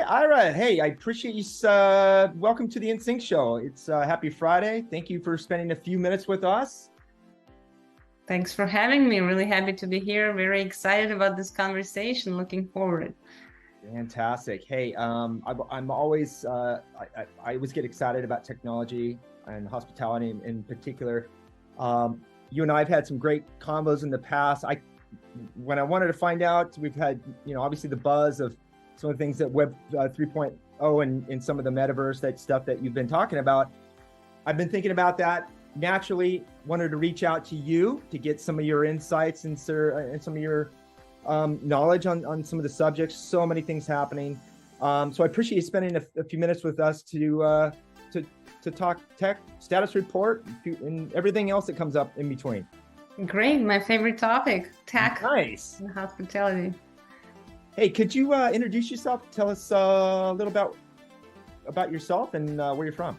Ira. Hey, I appreciate you. Welcome to the InnSync show. It's happy Friday. Thank you for spending a few minutes with us. Thanks for having me. Really happy to be here. Very excited about this conversation. Looking forward. Fantastic. Hey, I'm always, I always get excited about technology and hospitality in particular. You and I have had some great combos in the past. When I wanted to find out, we've had, obviously the buzz of some of the things that Web 3.0 and some of the metaverse, that stuff that you've been talking about. I've been thinking about that. Naturally, wanted to reach out to you to get some of your insights and some of your knowledge on some of the subjects. So many things happening. So I appreciate you spending a few minutes with us to talk tech, status report, and everything else that comes up in between. Great. My favorite topic, tech. Nice. And hospitality. Hey, could you introduce yourself? Tell us a little about yourself and where you're from.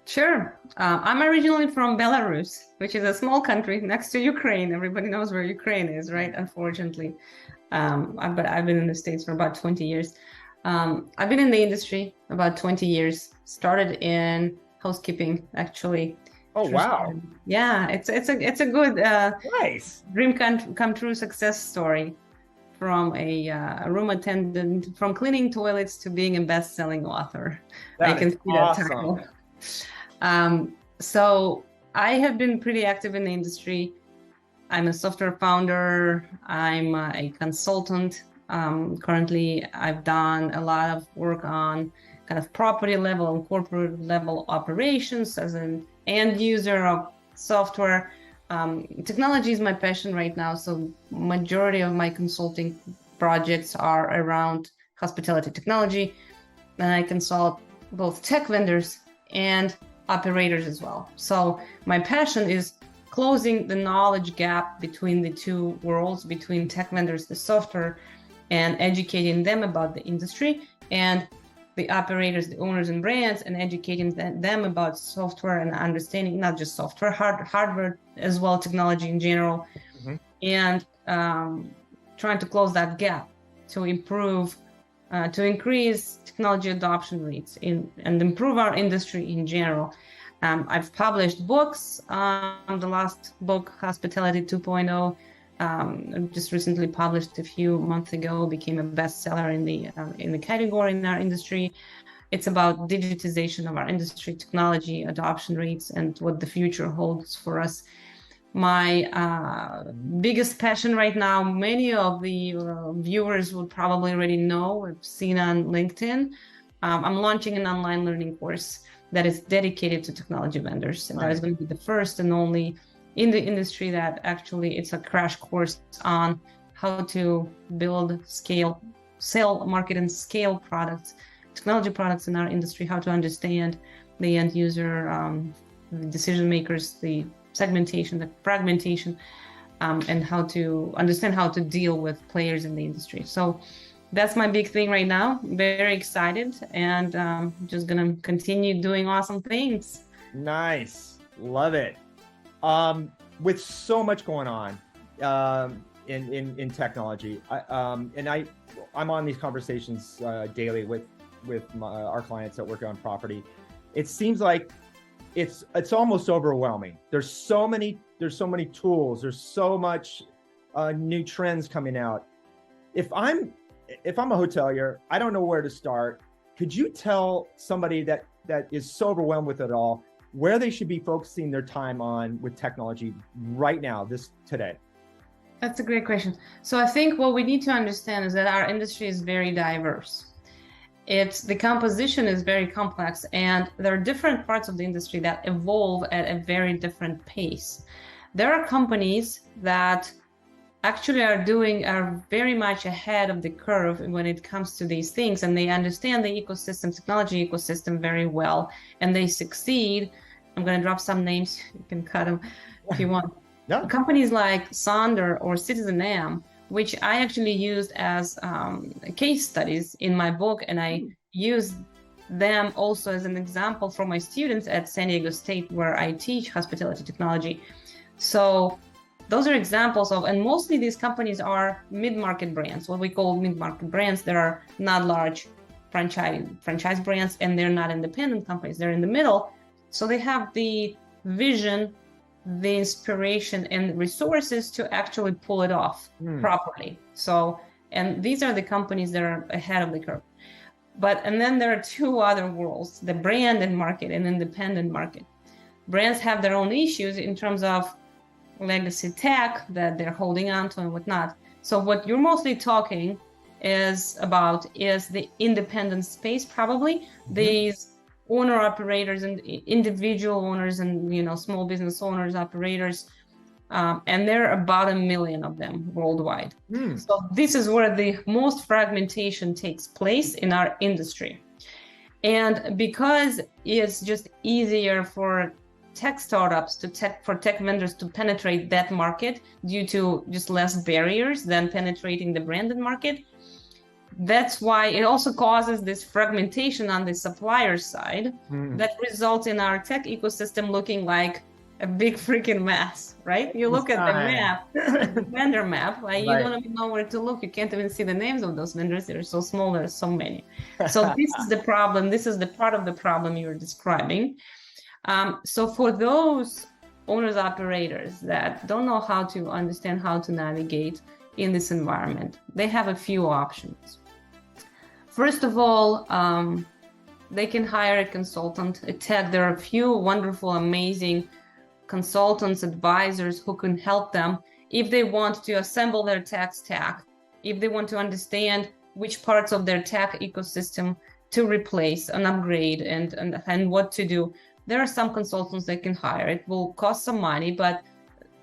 Sure. I'm originally from Belarus, which is a small country next to Ukraine. Everybody knows where Ukraine is, right? Unfortunately. But I've been in the States for about 20 years. I've been in the industry about 20 years. Started in housekeeping, actually. Oh, wow. Yeah, it's a good nice dream come true success story. From a room attendant, from cleaning toilets to being a best-selling author. I can see awesome. That. So I have been pretty active in the industry. I'm a software founder. I'm a consultant. Currently, I've done a lot of work on kind of property level and corporate level operations as an end user of software. Technology is my passion right now, so majority of my consulting projects are around hospitality technology, and I consult both tech vendors and operators as well. So my passion is closing the knowledge gap between the two worlds, between tech vendors, the software, and educating them about the industry, and the operators, the owners and brands, and educating them about software and understanding not just software, hardware as well, technology in general, and trying to close that gap to improve, to increase technology adoption rates and improve our industry in general. I've published books. The last book, Hospitality 2.0, just recently published a few months ago, became a bestseller in the category in our industry. It's about digitization of our industry, technology adoption rates, and what the future holds for us. My biggest passion right now, many of the viewers would probably already know, I've seen on LinkedIn. I'm launching an online learning course that is dedicated to technology vendors, and that is going to be the first and only in the industry that actually it's a crash course on how to build, scale, sell, market, and scale products, technology products in our industry, how to understand the end user, the decision makers, the segmentation, the fragmentation, and how to understand how to deal with players in the industry. So that's my big thing right now. Very excited, and just gonna continue doing awesome things. Nice, love it. With so much going on in technology, I'm on these conversations daily with our clients that work on property. It seems like it's almost overwhelming. There's so many tools. There's so much new trends coming out. If I'm a hotelier, I don't know where to start. Could you tell somebody that is so overwhelmed with it all where they should be focusing their time on with technology right now, today? That's a great question. So I think what we need to understand is that our industry is very diverse. The composition is very complex, and there are different parts of the industry that evolve at a very different pace. There are companies that actually are very much ahead of the curve when it comes to these things, and they understand the ecosystem, technology ecosystem very well, and they succeed. I'm going to drop some names. You can cut them if you want. Yeah. Companies like Sonder or Citizen, which I actually used as case studies in my book, and I use them also as an example for my students at San Diego State, where I teach hospitality technology. So those are examples of, and mostly these companies are mid-market brands, what we call mid-market brands. There are not large franchise brands, and they're not independent companies. They're in the middle. So they have the vision, the inspiration, and resources to actually pull it off properly. So, and these are the companies that are ahead of the curve. And then there are two other worlds, the brand and market and independent market. Brands have their own issues in terms of legacy tech that they're holding on to and whatnot. So what you're mostly talking is the independent space, probably. These owner operators and individual owners and, you know, small business owners, operators, and there are about 1 million of them worldwide. So this is where the most fragmentation takes place in our industry. And because it's just easier for tech startups for tech vendors to penetrate that market due to just less barriers than penetrating the branded market, that's why it also causes this fragmentation on the supplier side that results in our tech ecosystem looking like a big freaking mess, right? You look at the map, the vendor map, like you don't even know where to look. You can't even see the names of those vendors. They're so small, there's so many. So this is the problem. This is the part of the problem you're describing. So for those owners, operators that don't know how to understand how to navigate in this environment, they have a few options. First of all, they can hire a consultant, a tech. There are a few wonderful, amazing consultants, advisors who can help them if they want to assemble their tech stack, if they want to understand which parts of their tech ecosystem to replace and upgrade and what to do. There are some consultants they can hire. It will cost some money, but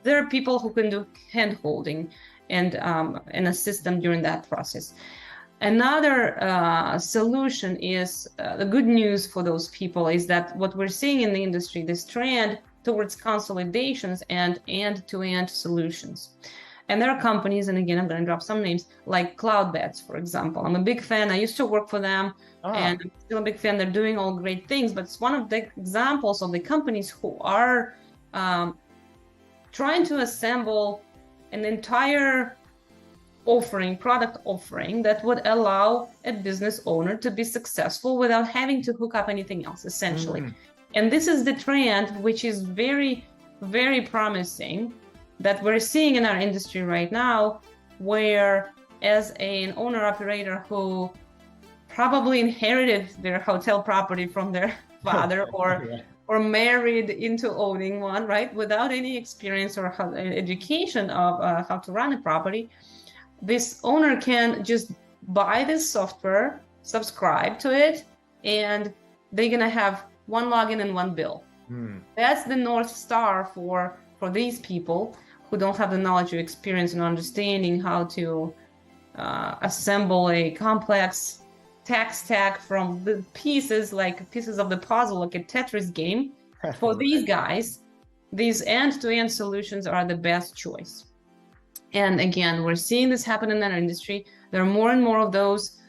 there are people who can do hand-holding and assist them during that process. Another solution is the good news for those people is that what we're seeing in the industry, this trend towards consolidations and end-to-end solutions. And there are companies, and again, I'm going to drop some names, like Cloudbeds, for example. I'm a big fan. I used to work for them, and I'm still a big fan. They're doing all great things, but it's one of the examples of the companies who are trying to assemble an entire product offering that would allow a business owner to be successful without having to hook up anything else, essentially. And this is the trend, which is very, very promising, that we're seeing in our industry right now, where as an owner operator who probably inherited their hotel property from their father or married into owning one, right, without any experience or education of how to run a property, this owner can just buy this software, subscribe to it, and they're going to have one login and one bill. That's the North Star for these people who don't have the knowledge or experience and understanding how to assemble a complex tech stack from the pieces, like pieces of the puzzle, like a Tetris game. For these guys, these end-to-end solutions are the best choice. And again, we're seeing this happen in our industry. There are more and more of those.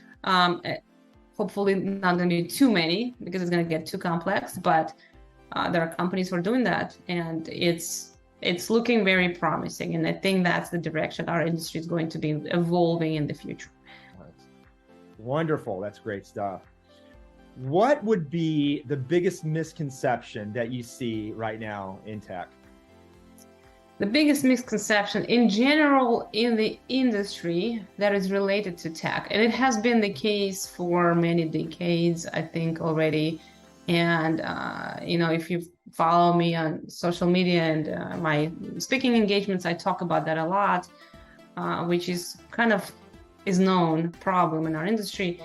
Hopefully not going to be too many because it's going to get too complex, but there are companies who are doing that, and it's looking very promising. And I think that's the direction our industry is going to be evolving in the future. Wonderful. That's great stuff. What would be the biggest misconception that you see right now in tech? The biggest misconception in general in the industry that is related to tech, and it has been the case for many decades, I think, already. And, if you follow me on social media and my speaking engagements, I talk about that a lot, which is kind of is known problem in our industry.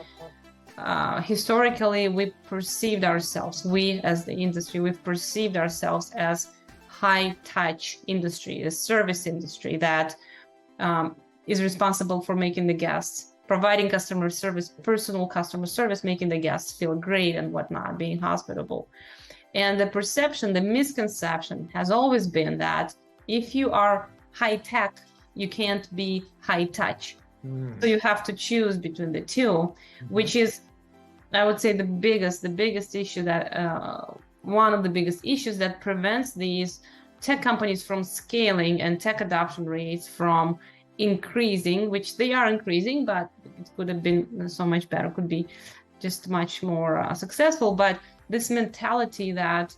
Historically, we as the industry, we've perceived ourselves as high-touch industry, a service industry that is responsible for making the guests, providing customer service, personal customer service, making the guests feel great and whatnot, being hospitable. And the perception, the misconception has always been that if you are high-tech, you can't be high-touch. So you have to choose between the two, which is, I would say, the biggest issue that one of the biggest issues that prevents these tech companies from scaling and tech adoption rates from increasing, which they are increasing, but it could have been so much better, could be just much more successful. But this mentality that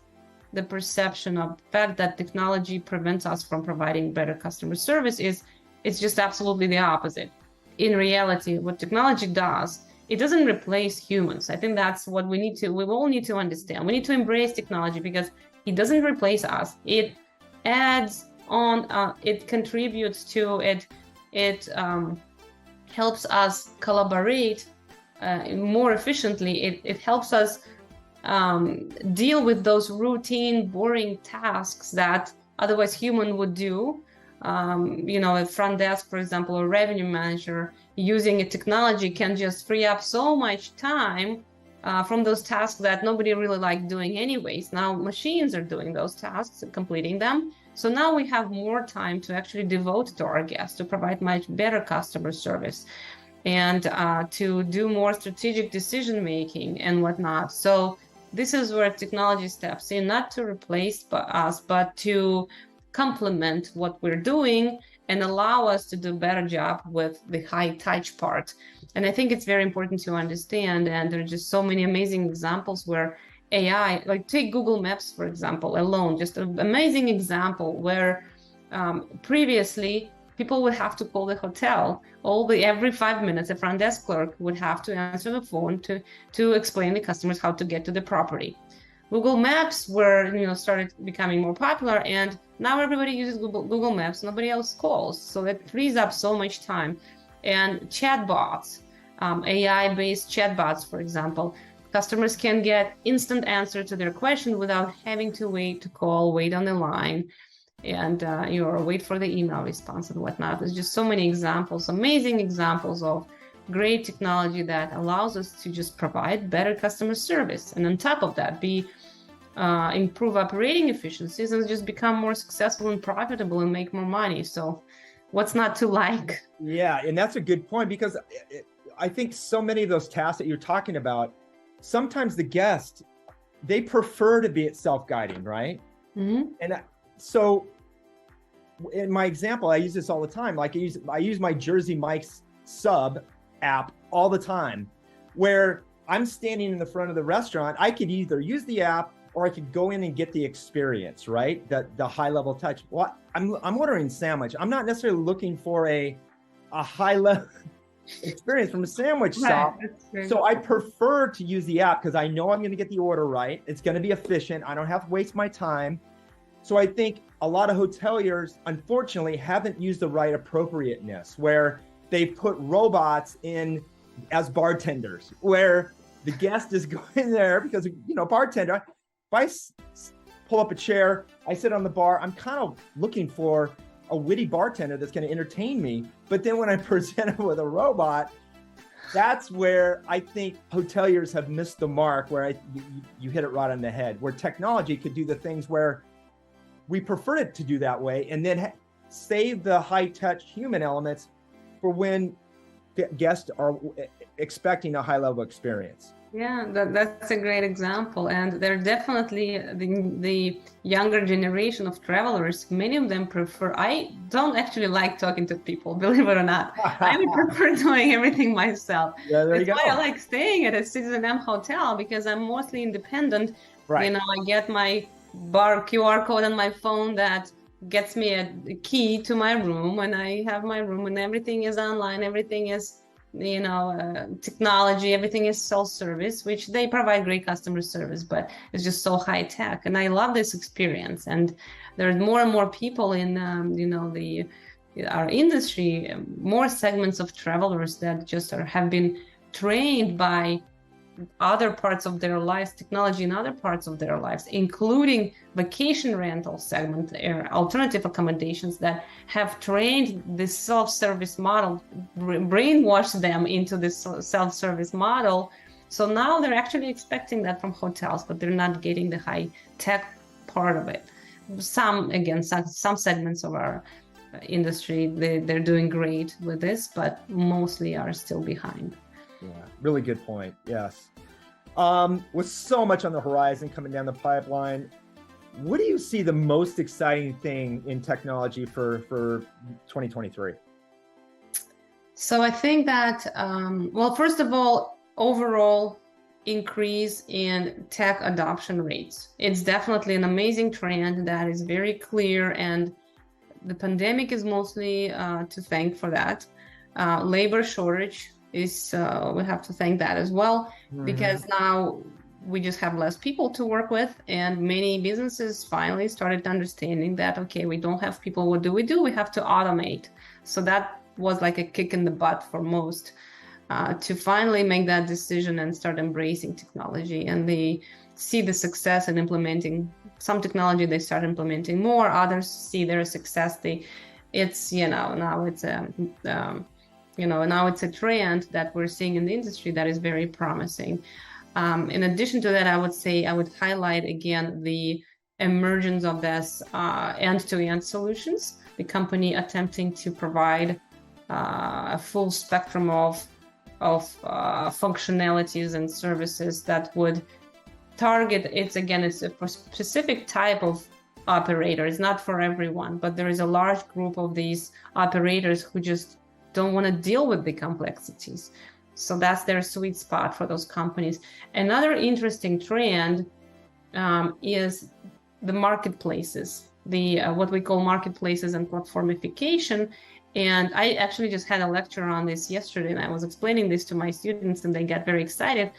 the perception of the fact that technology prevents us from providing better customer service it's just absolutely the opposite. In reality, what technology does, it doesn't replace humans. I think that's what we all need to understand. We need to embrace technology because it doesn't replace us. It adds on, it contributes to it. It helps us collaborate more efficiently. It helps us deal with those routine, boring tasks that otherwise human would do. A front desk, for example, or revenue manager using a technology can just free up so much time from those tasks that nobody really liked doing anyways. Now machines are doing those tasks and completing them. So now we have more time to actually devote to our guests, to provide much better customer service and to do more strategic decision making and whatnot. So this is where technology steps in, not to replace us, but to complement what we're doing and allow us to do a better job with the high touch part. And I think it's very important to understand, and there are just so many amazing examples where AI, like take Google Maps, for example, alone, just an amazing example where previously people would have to call the hotel. Every 5 minutes, a front desk clerk would have to answer the phone to explain to customers how to get to the property. Google Maps started becoming more popular, and now everybody uses Google Maps. Nobody else calls, so it frees up so much time. And chatbots, AI-based chatbots, for example, customers can get instant answer to their question without having to wait to call, wait on the line, and wait for the email response and whatnot. There's just so many examples, amazing examples of great technology that allows us to just provide better customer service, and on top of that, improve operating efficiencies and just become more successful and profitable and make more money. So what's not to like? Yeah, and that's a good point, because I think so many of those tasks that you're talking about, sometimes the guest, they prefer to be self-guiding, right? Mm-hmm. And so in my example, I use this all the time. Like I use my Jersey Mike's sub app all the time, where I'm standing in the front of the restaurant. I could either use the app or I could go in and get the experience, right? The high level touch. Well, I'm ordering a sandwich. I'm not necessarily looking for a high level experience from a sandwich shop. So I prefer to use the app because I know I'm going to get the order right. It's going to be efficient. I don't have to waste my time. So I think a lot of hoteliers, unfortunately, haven't used the right appropriateness, where they put robots in as bartenders, where the guest is going there because, bartender, if I pull up a chair, I sit on the bar, I'm kind of looking for a witty bartender that's going to entertain me. But then when I present it with a robot, that's where I think hoteliers have missed the mark, where you hit it right on the head, where technology could do the things where we prefer it to do that way, and then save the high-touch human elements for when guests are expecting a high-level experience. Yeah, that's a great example. And they're definitely the younger generation of travelers. Many of them prefer, I don't actually like talking to people, believe it or not. I would prefer doing everything myself. Yeah, there you go. That's why I like staying at a Citizen M hotel, because I'm mostly independent. Right. I get my bar QR code on my phone that gets me a key to my room, and I have my room, and everything is online. Everything is technology, everything is self-service, which they provide great customer service, but it's just so high tech. And I love this experience. And there's more and more people in, our industry, more segments of travelers that just have been trained by other parts of their lives, technology in other parts of their lives, including vacation rental segment, alternative accommodations, that have trained this self-service model, brainwashed them into this self-service model. So now they're actually expecting that from hotels, but they're not getting the high-tech part of it. Some segments of our industry, they're doing great with this, but mostly are still behind. Yeah, really good point. Yes. With so much on the horizon coming down the pipeline, what do you see the most exciting thing in technology for 2023? So I think that, first of all, overall, increase in tech adoption rates. It's definitely an amazing trend that is very clear, and the pandemic is mostly to thank for that. Labor shortage is, we have to thank that as well, because now we just have less people to work with, and many businesses finally started understanding that, okay, we don't have people, what do? We have to automate. So that was like a kick in the butt for most, to finally make that decision and start embracing technology. And they see the success in implementing some technology, they start implementing more, others see their success. It's, now it's now it's a trend that we're seeing in the industry that is very promising. In addition to that, I would highlight again the emergence of this end-to-end solutions, the company attempting to provide a full spectrum of functionalities and services that would target, it's a specific type of operator. It's not for everyone, but there is a large group of these operators who just don't want to deal with the complexities. So that's their sweet spot for those companies. Another interesting trend is the marketplaces, what we call marketplaces and platformification. And I actually just had a lecture on this yesterday, and I was explaining this to my students, and they get very excited.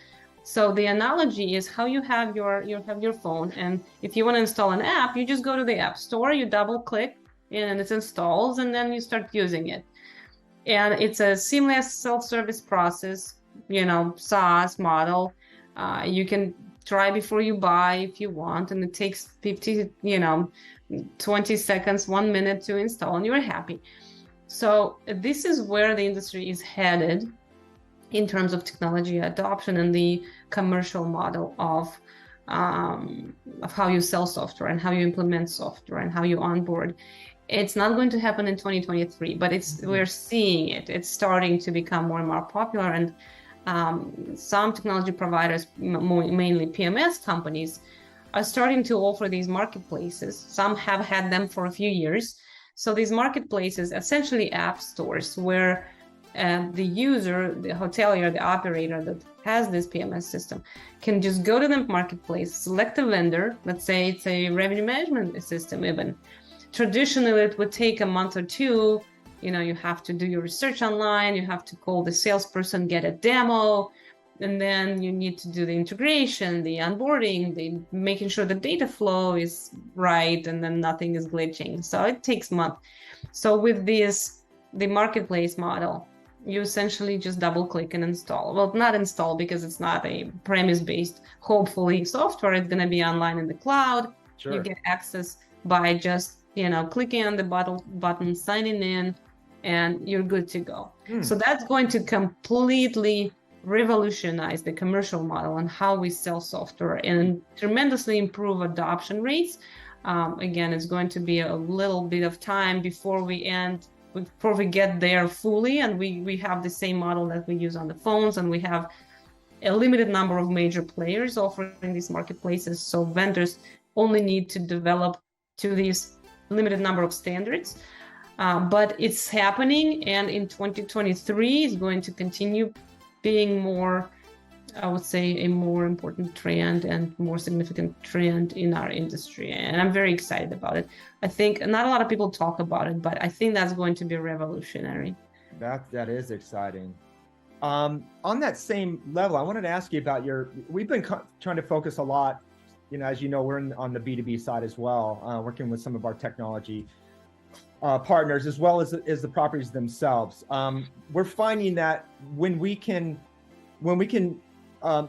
So the analogy is how you have your phone, and if you want to install an app, you just go to the App Store, you double click, and it installs, and then you start using it. And it's a seamless self-service process, SaaS model. You can try before you buy if you want, and it takes 20 seconds, 1 minute to install, and you're happy. So this is where the industry is headed in terms of technology adoption and the commercial model of how you sell software and how you implement software and how you onboard. It's not going to happen in 2023, but we're seeing it. It's starting to become more and more popular, and some technology providers, mainly PMS companies, are starting to offer these marketplaces. Some have had them for a few years. So these marketplaces, essentially app stores, where the user, the hotelier, the operator that has this PMS system can just go to the marketplace, select a vendor. Let's say it's a revenue management system even. Traditionally, it would take a month or two. You have to do your research online, you have to call the salesperson, get a demo, and then you need to do the integration, the onboarding, the making sure the data flow is right, and then nothing is glitching. So it takes months. So with the marketplace model, you essentially just double click and install. Well, not install, because it's not a premise-based, hopefully, software. It's going to be online in the cloud. Sure. You get access by just clicking on the button, signing in, and you're good to go. So that's going to completely revolutionize the commercial model and how we sell software and tremendously improve adoption rates. Again, it's going to be a little bit of time before we get there fully, and we have the same model that we use on the phones, and we have a limited number of major players offering these marketplaces. So vendors only need to develop to these limited number of standards. But it's happening, and in 2023 it's going to continue being more, I would say, a more important trend and more significant trend in our industry. And I'm very excited about it. I think not a lot of people talk about it, but I think that's going to be revolutionary. That is exciting. On that same level, I wanted to ask you about we've been trying to focus a lot, as we're on the B2B side as well, working with some of our technology partners, as well as the properties themselves. We're finding that when we can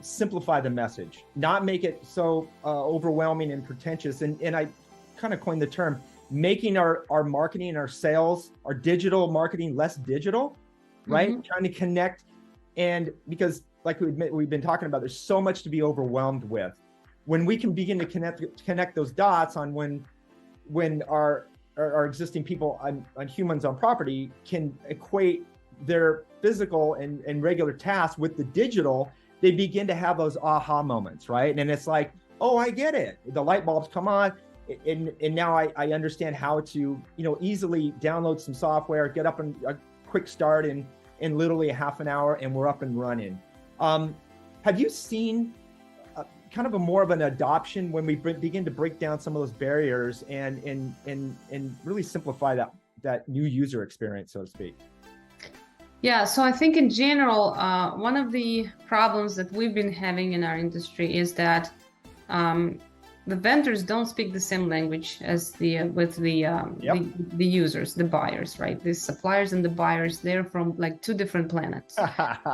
simplify the message, not make it so overwhelming and pretentious, and I kind of coined the term, making our marketing, our sales, our digital marketing less digital, right? Mm-hmm. Trying to connect, and because like we've been talking about, there's so much to be overwhelmed with. When we can begin to connect those dots on when our existing people on humans on property can equate their physical and regular tasks with the digital, they begin to have those aha moments, right? And it's like, oh, I get it. The light bulbs come on, and now I understand how to easily download some software, get up and a quick start in literally a half an hour, and we're up and running. Have you seen kind of a more of an adoption when we begin to break down some of those barriers and really simplify that new user experience, so to speak? Yeah, so I think in general, one of the problems that we've been having in our industry is that the vendors don't speak the same language as the users, the buyers, right? The suppliers and the buyers, they're from like two different planets,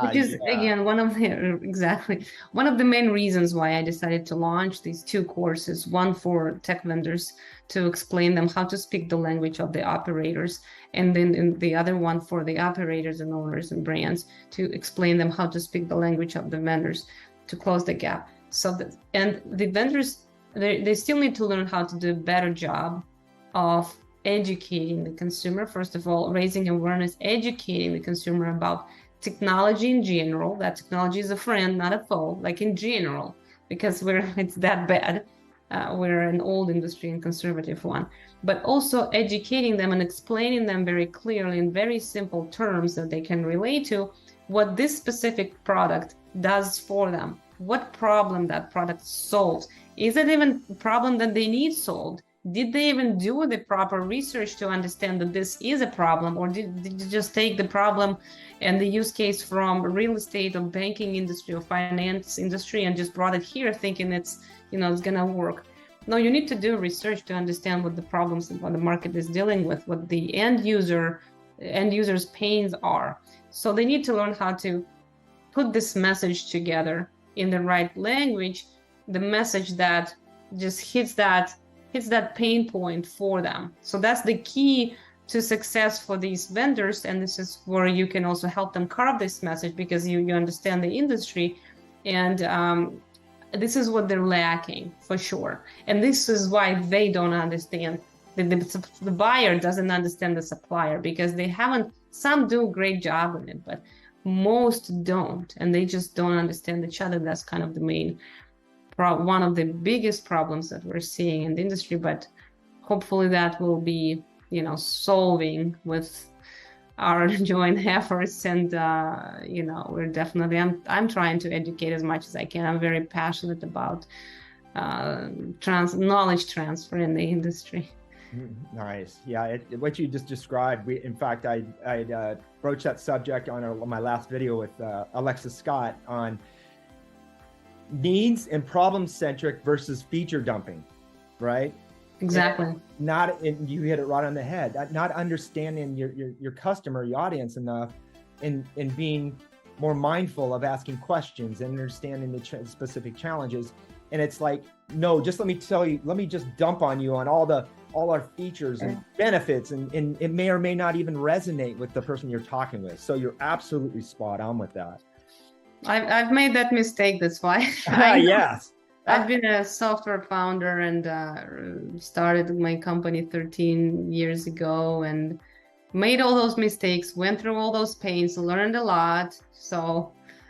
which is again one of the main reasons why I decided to launch these two courses, one for tech vendors to explain them how to speak the language of the operators, and then in the other one for the operators and owners and brands to explain them how to speak the language of the vendors to close the gap. And the vendors, they still need to learn how to do a better job of educating the consumer. First of all, raising awareness, educating the consumer about technology in general, that technology is a friend, not a foe, like in general, because it's that bad. We're an old industry and conservative one, but also educating them and explaining them very clearly in very simple terms that they can relate to what this specific product does for them, what problem that product solves. Is it even a problem that they need solved? Did they even do the proper research to understand that this is a problem, or did you just take the problem and the use case from real estate or banking industry or finance industry and just brought it here thinking it's gonna work? No, you need to do research to understand what the problems and what the market is dealing with, what the end user's pains are. So they need to learn how to put this message together in the right language, the message that just hits that pain point for them. So that's the key to success for these vendors, and this is where you can also help them carve this message, because you understand the industry, and this is what they're lacking for sure. And this is why they don't understand. The buyer doesn't understand the supplier, because some do a great job in it, but most don't, and they just don't understand each other. That's kind of the main one of the biggest problems that we're seeing in the industry, but hopefully that will be solving with our joint efforts. And we're definitely, I'm trying to educate as much as I can. I'm very passionate about knowledge transfer in the industry. Nice. Yeah, what you just described, in fact, I broached that subject on my last video with Alexa Scott on needs and problem-centric versus feature dumping, right? Exactly. And you hit it right on the head. Not understanding your customer, your audience enough, and being more mindful of asking questions and understanding the specific challenges. And it's like, no, just let me just dump on you on all our features and benefits, and it may or may not even resonate with the person you're talking with. So you're absolutely spot on with that. I've made that mistake. That's why. Yes. I've been a software founder and started my company 13 years ago and made all those mistakes, went through all those pains, learned a lot.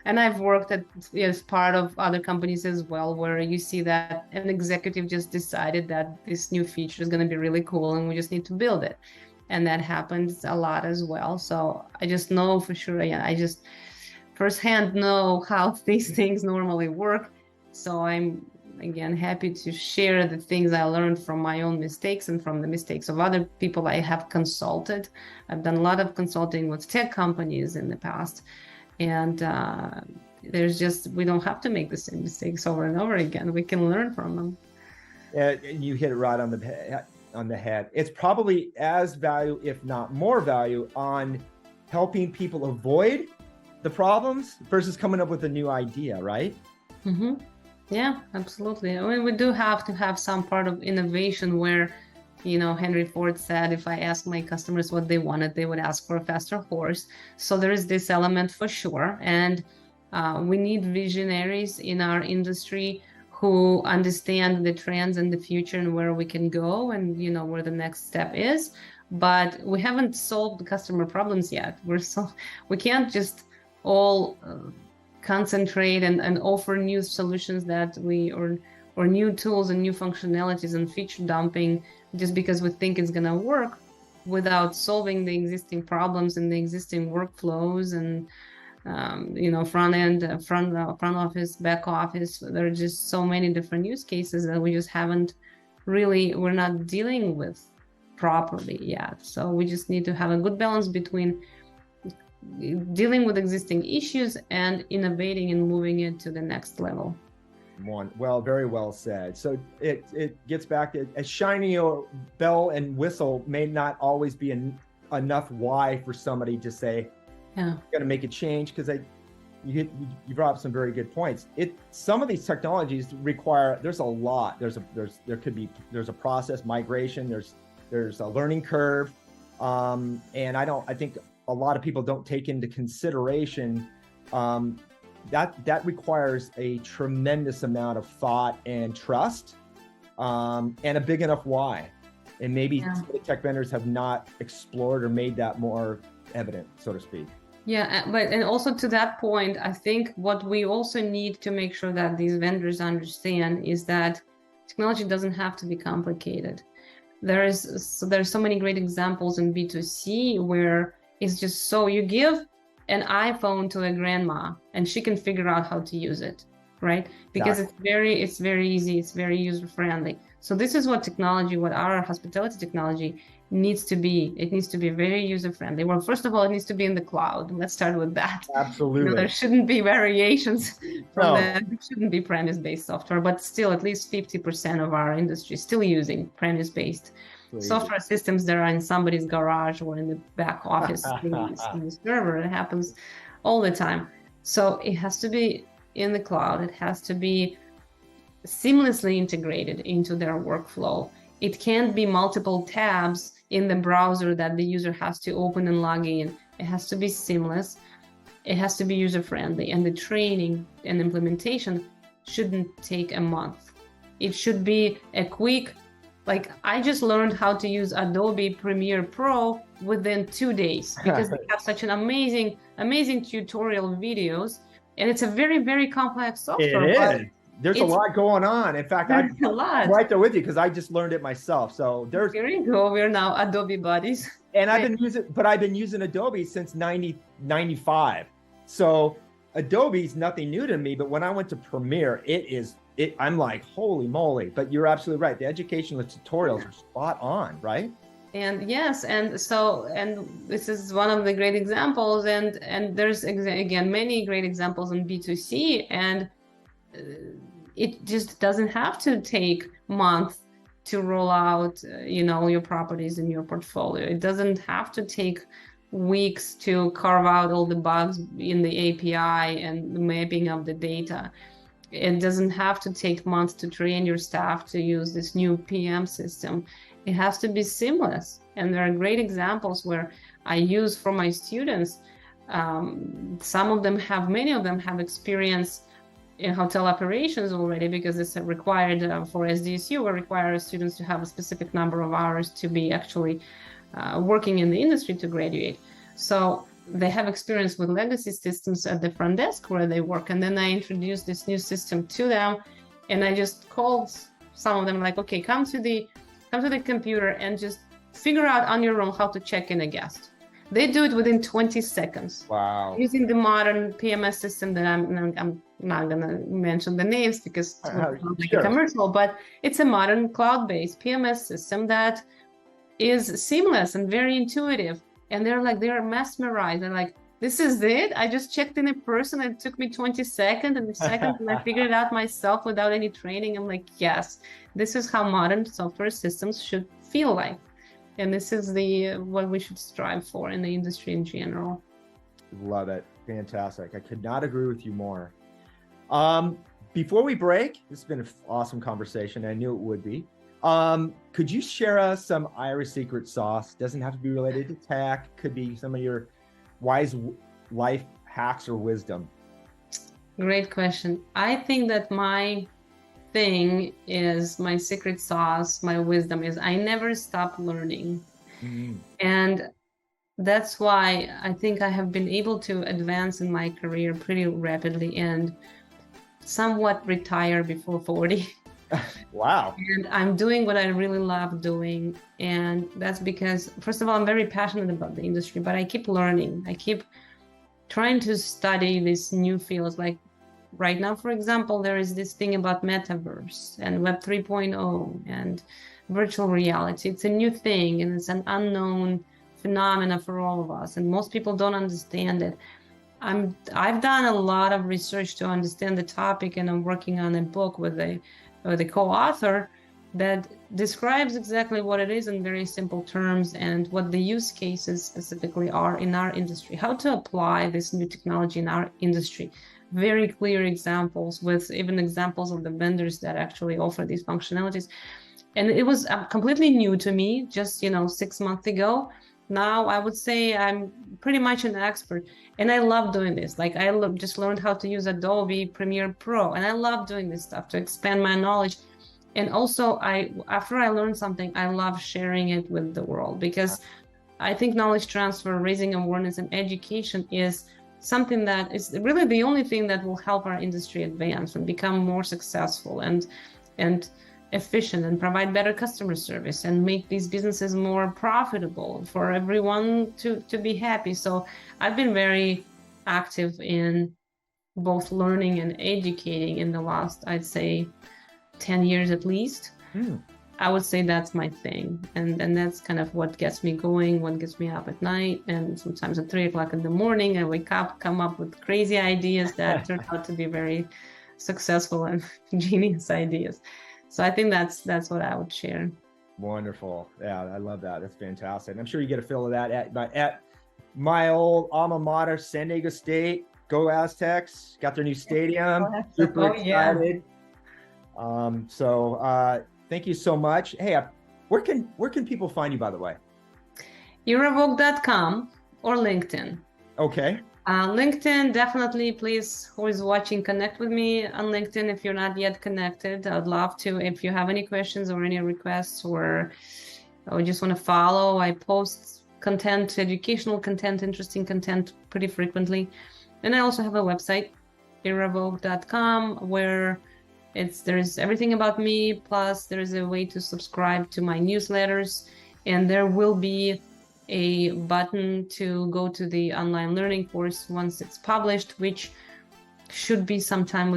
And I've worked as part of other companies as well, where you see that an executive just decided that this new feature is going to be really cool and we just need to build it. And that happens a lot as well. So I just know for sure, I just firsthand know how these things normally work. So I'm, again, happy to share the things I learned from my own mistakes and from the mistakes of other people I have consulted. I've done a lot of consulting with tech companies in the past. And we don't have to make the same mistakes over and over again. We can learn from them. You hit it right on the head. It's probably as value, if not more value, on helping people avoid the problems versus coming up with a new idea, right? Mm-hmm. Yeah, absolutely. I mean, we do have to have some part of innovation where, Henry Ford said, if I asked my customers what they wanted, they would ask for a faster horse. So there is this element for sure. And we need visionaries in our industry who understand the trends in the future and where we can go and, where the next step is. But we haven't solved the customer problems yet. We can't just all concentrate and offer new solutions or new tools and new functionalities and feature dumping just because we think it's going to work without solving the existing problems and the existing workflows and front end, front office, back office. There are just so many different use cases that we just we're not dealing with properly yet. So we just need to have a good balance between dealing with existing issues and innovating and moving it to the next level. Well, very well said. So it gets back to a shiny bell and whistle may not always be enough why for somebody to say, yeah, I'm going to make a change, because you brought up some very good points. Some of these technologies require, there's a process, migration, there's a learning curve. And I think a lot of people don't take into consideration that requires a tremendous amount of thought and trust, and a big enough why. And maybe the tech vendors have not explored or made that more evident, so to speak. Yeah, and also to that point, I think what we also need to make sure that these vendors understand is that technology doesn't have to be complicated. There's so many great examples in B2C where it's just so you give an iPhone to a grandma and she can figure out how to use it, right? Because it's very easy, it's very user friendly. So this is what our hospitality technology needs to be. It needs to be very user friendly. Well, first of all, it needs to be in the cloud. Let's start with that. Absolutely. There shouldn't be variations from that. It shouldn't be premise-based software, but still at least 50% of our industry is still using premise-based software systems that are in somebody's garage or in the back office in the server. It happens all the time. So it has to be in the cloud. It has to be seamlessly integrated into their workflow. It can't be multiple tabs in the browser that the user has to open and log in. It has to be seamless. It has to be user-friendly. And the training and implementation shouldn't take a month. It should be a quick, like I just learned how to use Adobe Premiere Pro within 2 days because they have such an amazing tutorial videos. And it's a very, very complex software. It is. There's a lot going on. In fact, I'm right there with you because I just learned it myself. So there you go. We're now Adobe buddies. And I've been using Adobe since 95. So Adobe's nothing new to me, but when I went to Premiere, I'm like, holy moly. But you're absolutely right. The educational tutorials are spot on, right? And yes, and this is one of the great examples, and there's again many great examples in B2C, and it just doesn't have to take months to roll out, your properties in your portfolio. It doesn't have to take weeks to carve out all the bugs in the API and the mapping of the data. It doesn't have to take months to train your staff to use this new PM system. It has to be seamless. And there are great examples where I use for my students. Many of them have experience in hotel operations already because it's required for SDSU, or requires students to have a specific number of hours to be actually working in the industry to graduate. So they have experience with legacy systems at the front desk where they work. And then I introduced this new system to them, and I just called some of them like, okay, come to the computer and just figure out on your own how to check in a guest. They do it within 20 seconds. Wow. Using the modern PMS system that I'm not going to mention the names because it's not like a commercial, but it's a modern cloud-based PMS system that is seamless and very intuitive. And they're mesmerized. They're like, this is it? I just checked in a person. It took me 20 seconds and I figured it out myself without any training. I'm like, yes, this is how modern software systems should feel like. And this is what we should strive for in the industry in general. Love it. Fantastic. I could not agree with you more. Before we break, this has been an awesome conversation. I knew it would be. Could you share us some Irish secret sauce? Doesn't have to be related to tech. Could be some of your wise life hacks or wisdom. Great question. I think that my thing is my secret sauce, my wisdom is I never stop learning. Mm-hmm. And that's why I think I have been able to advance in my career pretty rapidly and somewhat retire before 40. Wow. And I'm doing what I really love doing. And that's because, first of all, I'm very passionate about the industry, but I keep learning. I keep trying to study these new fields. Like right now, for example, there is this thing about metaverse and Web 3.0 and virtual reality. It's a new thing and it's an unknown phenomena for all of us, and most people don't understand it. I've done a lot of research to understand the topic, and I'm working on a book with a co-author that describes exactly what it is in very simple terms and what the use cases specifically are in our industry, how to apply this new technology in our industry. Very clear examples, with even examples of the vendors that actually offer these functionalities. And it was completely new to me just 6 months ago. Now I would say I'm pretty much an expert, and I love doing this. Like I just learned how to use Adobe Premiere Pro, and I love doing this stuff to expand my knowledge. And also, after I learn something, I love sharing it with the world, because I think knowledge transfer, raising awareness, and education is something that is really the only thing that will help our industry advance and become more successful and efficient, and provide better customer service, and make these businesses more profitable for everyone to be happy. So I've been very active in both learning and educating in the last, I'd say, 10 years at least. I would say that's my thing. And that's kind of what gets me going, what gets me up at night. And sometimes at 3 o'clock in the morning, I wake up, come up with crazy ideas that turn out to be very successful and genius ideas. So I think that's what I would share. Wonderful. Yeah, I love that. That's fantastic. And I'm sure you get a feel of that at my old alma mater, San Diego State. Go Aztecs! Got their new stadium. Super excited. Yeah. Thank you so much. Hey, where can people find you, by the way? Vouk.com or LinkedIn. Okay. LinkedIn, definitely. Please, who is watching, connect with me on LinkedIn if you're not yet connected. I'd love to. If you have any questions or any requests, or just want to follow, I post content, educational content, interesting content pretty frequently. And I also have a website, iravouk.com, where there's everything about me, plus there's a way to subscribe to my newsletters, and there will be a button to go to the online learning course once it's published, which should be sometime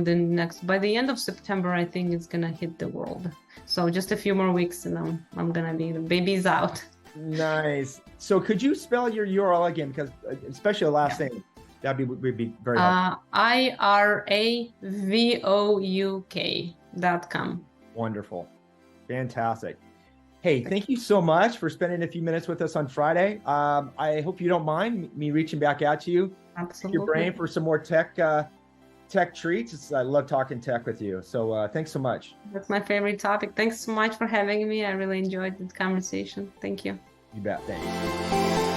by the end of September. I think it's gonna hit the world. So just a few more weeks and I'm gonna be, the baby's out. Nice. So could you spell your URL again? Because especially the last thing, would be very helpful. IRAVOUK.com. Wonderful. Fantastic. Hey, thank you so much for spending a few minutes with us on Friday. I hope you don't mind me reaching back out to you. Absolutely. Your brain for some more tech treats. I love talking tech with you. So thanks so much. That's my favorite topic. Thanks so much for having me. I really enjoyed the conversation. Thank you. You bet. Thanks.